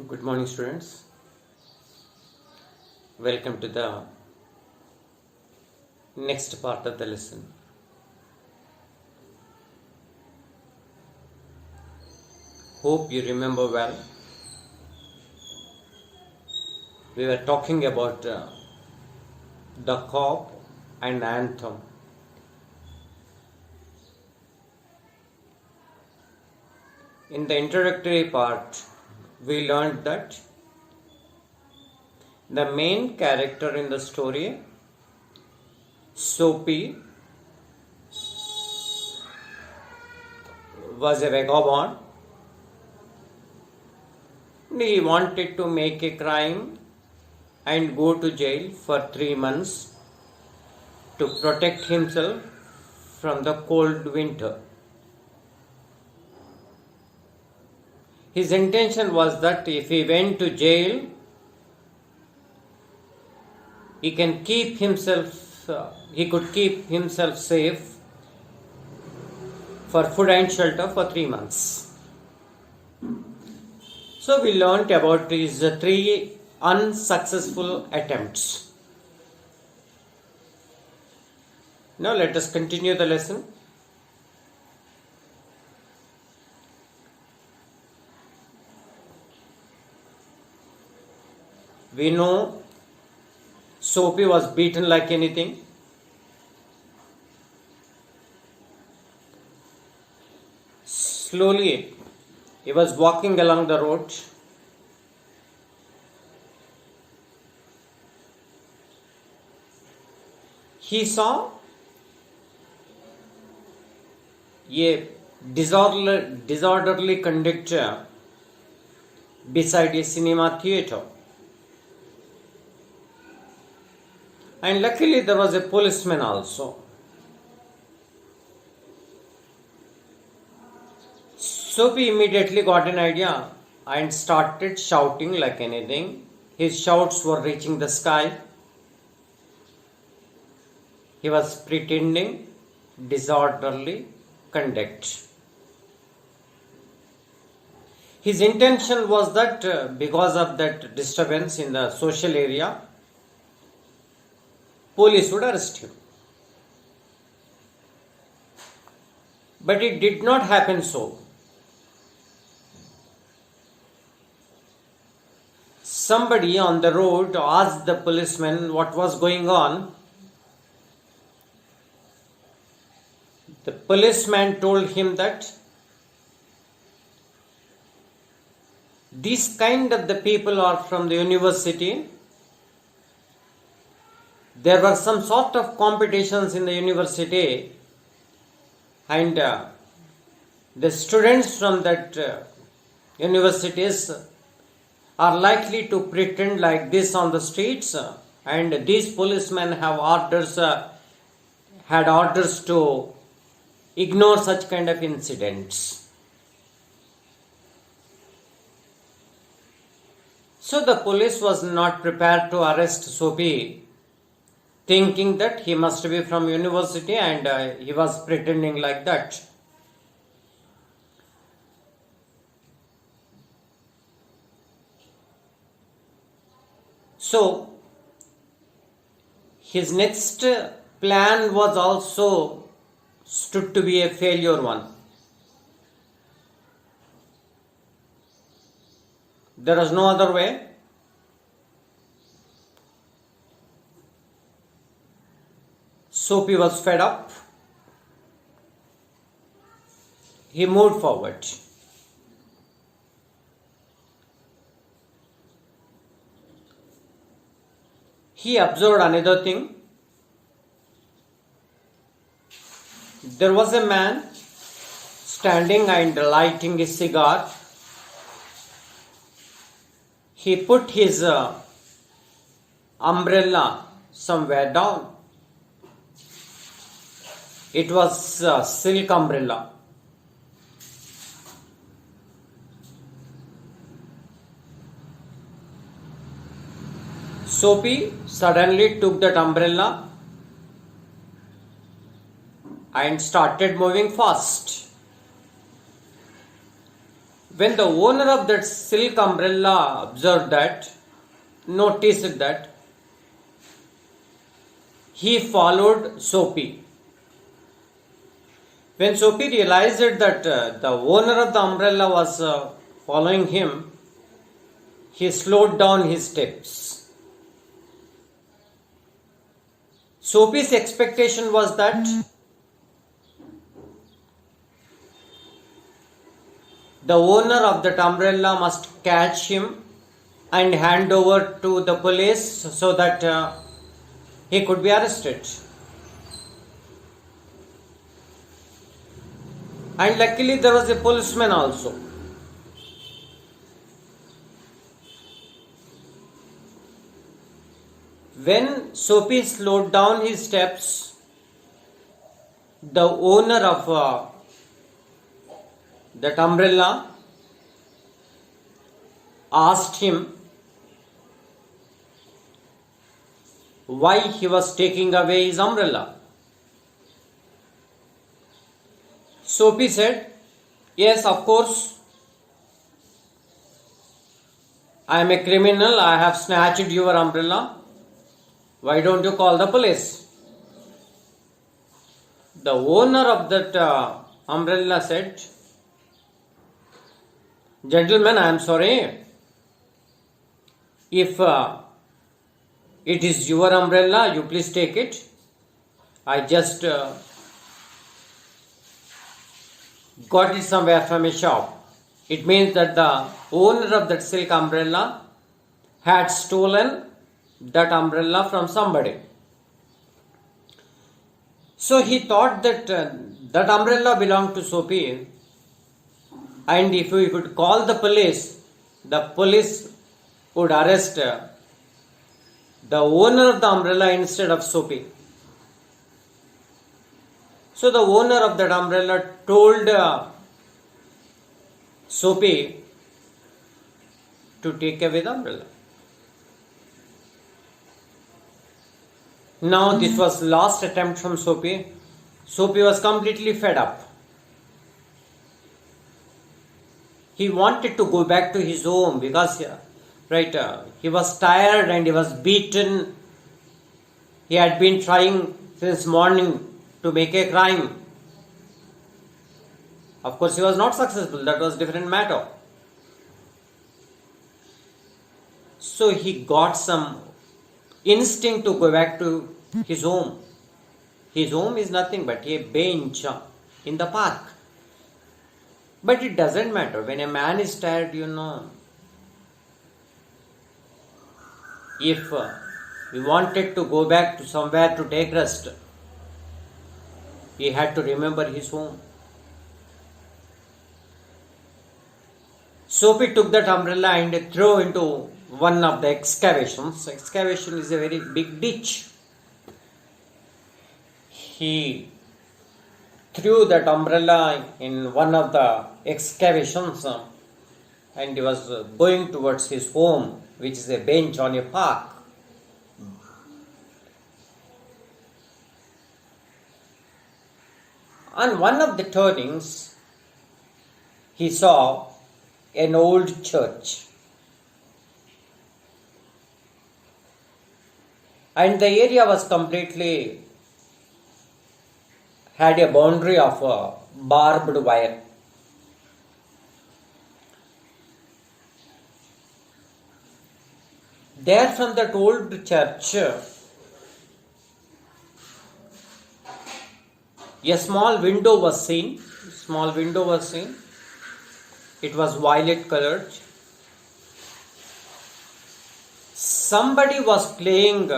Good morning, students. Welcome to the next part of the lesson. Hope you remember well. We were talking about the cop and anthem. In the introductory part, we learned that the main character in the story, Soapy, was a vagabond. He wanted to make a crime and go to jail for 3 months to protect himself from the cold winter. His intention was that if he went to jail, he could keep himself safe for food and shelter for 3 months. So we learnt about his 3 unsuccessful attempts. Now let us continue the lesson. We know Soapy was beaten like anything. Slowly, he was walking along the road. He saw a disorderly conductor beside a cinema theater. And luckily there was a policeman also. Soapy immediately got an idea and started shouting like anything. His shouts were reaching the sky. He was pretending disorderly conduct. His intention was that because of that disturbance in the social area, police would arrest him. But it did not happen so. Somebody on the road asked the policeman what was going on. The policeman told him that these kind of the people are from the university. There were some sort of competitions in the university, and the students from that universities are likely to pretend like this on the streets, and these policemen have had orders to ignore such kind of incidents. So the police was not prepared to arrest Soapy, thinking that he must be from university and he was pretending like that. So his next plan was also stood to be a failure one. There was no other way. Soapy was fed up. He moved forward. He observed another thing. There was a man standing and lighting a cigar. He put his umbrella somewhere down. It was a silk umbrella. Soapy suddenly took that umbrella and started moving fast. When the owner of that silk umbrella observed that, noticed that, he followed Soapy. When Soapy realized that the owner of the umbrella was following him, he slowed down his steps. Soapy's expectation was that the owner of that umbrella must catch him and hand over to the police so that he could be arrested. And luckily there was a policeman also. When Soapy slowed down his steps, the owner of that umbrella asked him why he was taking away his umbrella. Soapy said, "Yes, of course. I am a criminal. I have snatched your umbrella. Why don't you call the police?" The owner of that umbrella said, "Gentlemen, I am sorry. If it is your umbrella, you please take it. I just got it somewhere from a shop." It means that the owner of that silk umbrella had stolen that umbrella from somebody. So he thought that that umbrella belonged to Soapy, and if we could call the police would arrest the owner of the umbrella instead of Soapy. So the owner of that umbrella told Soapy to take away the umbrella. Now this was last attempt from Soapy. Soapy was completely fed up. He wanted to go back to his home because he was tired and he was beaten. He had been trying since morning to make a crime. Of course, he was not successful. That was a different matter. So he got some instinct to go back to his home. His home is nothing but a bench in the park. But it doesn't matter. When a man is tired, if he wanted to go back to somewhere to take rest, he had to remember his home. Soapy took that umbrella and threw into one of the excavations. Excavation is a very big ditch. He threw that umbrella in one of the excavations and he was going towards his home, which is a bench on a park. On one of the turnings, he saw an old church. And the area was completely had a boundary of barbed wire. There from that old church, a small window was seen. It was violet colored. Somebody was playing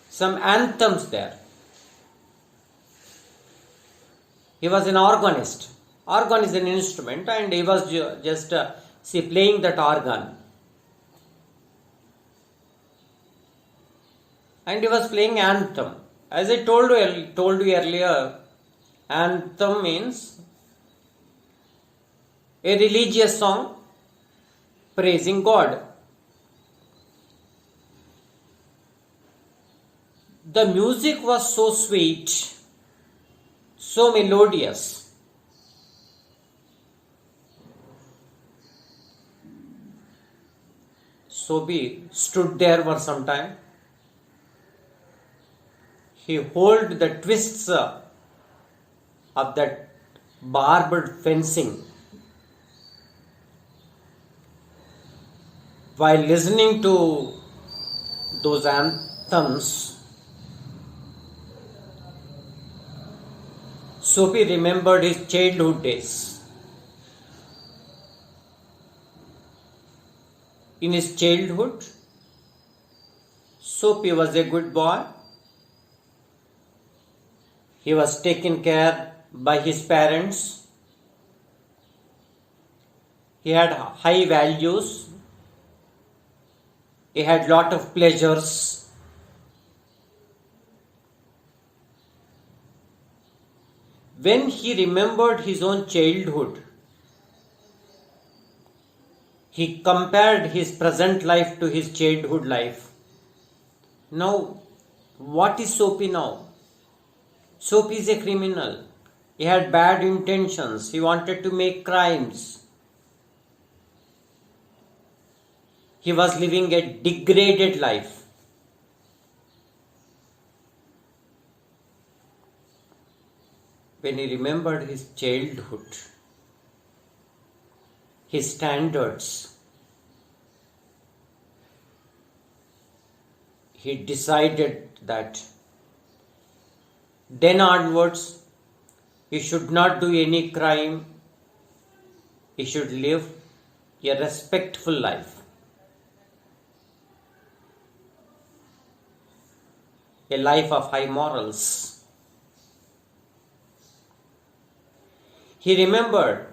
some anthems there. He was an organist. Organ is an instrument and he was just playing that organ. And he was playing anthem. As I told you earlier, anthem means a religious song praising God. The music was so sweet, so melodious. Soapy stood there for some time. He held the twists of that barbed fencing while listening to those anthems. Soapy remembered his childhood days. In his childhood, Soapy was a good boy. He was taken care by his parents. He had high values. He had lot of pleasures. When he remembered his own childhood, he compared his present life to his childhood life. Now, what is Soapy now? Soapy is a criminal. He had bad intentions. He wanted to make crimes. He was living a degraded life. When he remembered his childhood, his standards, he decided that then onwards he should not do any crime. He should live a respectful life. A life of high morals. He remembered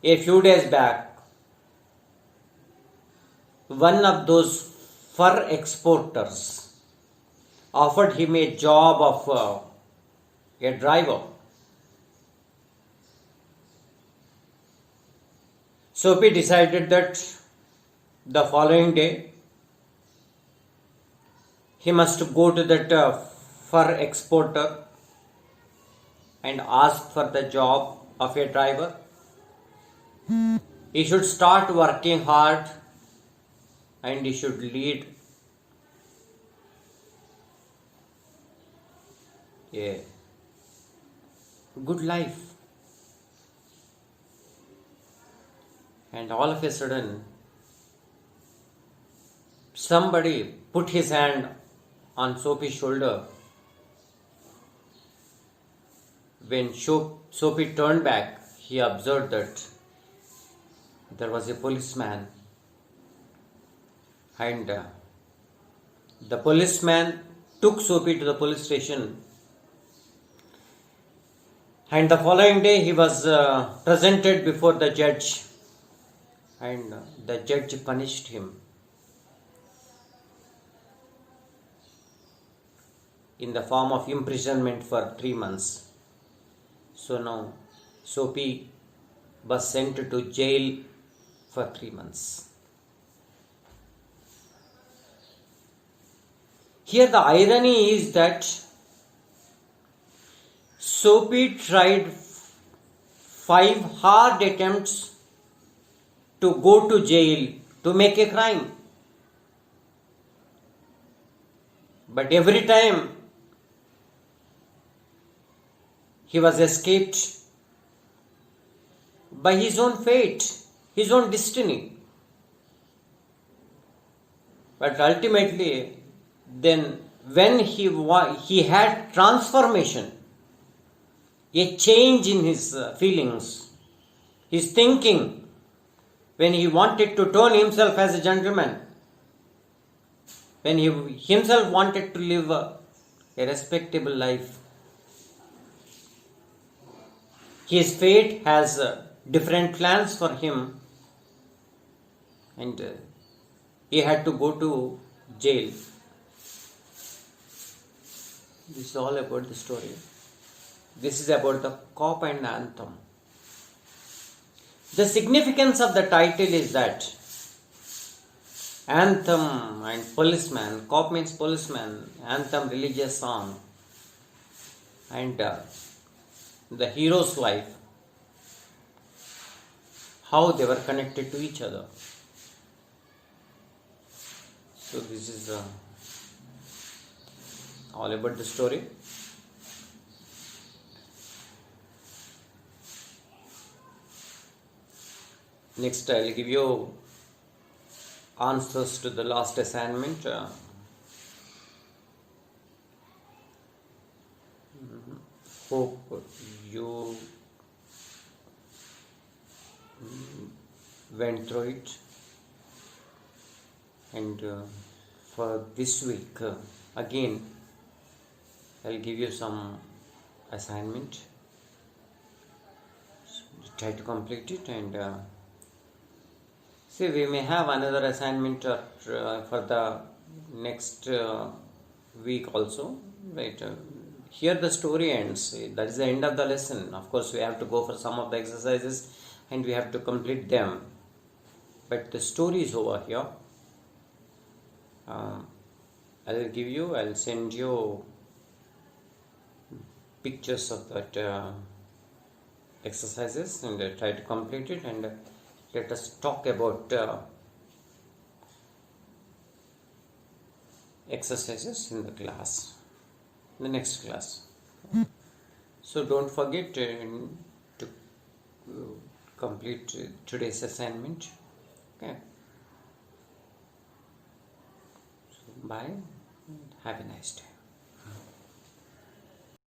a few days back, one of those fur exporters offered him a job of a driver. Soapy decided that the following day he must go to that fur exporter and ask for the job of a driver. He should start working hard and he should lead a good life. And all of a sudden, somebody put his hand on Soapy's shoulder. When Soapy turned back, he observed that there was a policeman, and the policeman took Soapy to the police station, and the following day he was presented before the judge, and the judge punished him in the form of imprisonment for 3 months. So now Soapy was sent to jail for 3 months. Here the irony is that Soapy tried 5 hard attempts to go to jail to make a crime. But every time he was escaped by his own fate, his own destiny. But ultimately, then when he had transformation, a change in his feelings, his thinking, when he wanted to turn himself as a gentleman, when he himself wanted to live a respectable life, his fate has different plans for him, and he had to go to jail. This is all about the story. This is about the cop and anthem. The significance of the title is that anthem and policeman, cop means policeman, anthem religious song, and the hero's life, how they were connected to each other. So this is all about the story. Next, I'll give you answers to the last assignment. Hope you went through it. And for this week, again, I'll give you some assignment. Try to complete it, and see, we may have another assignment for the next week also, right? Here the story ends. That is the end of the lesson. Of course, we have to go for some of the exercises and we have to complete them. But the story is over here. I'll send you pictures of that exercises, and try to complete it, and let us talk about exercises in the class, in the next class. So don't forget to complete today's assignment. Okay. So bye. Have a nice day.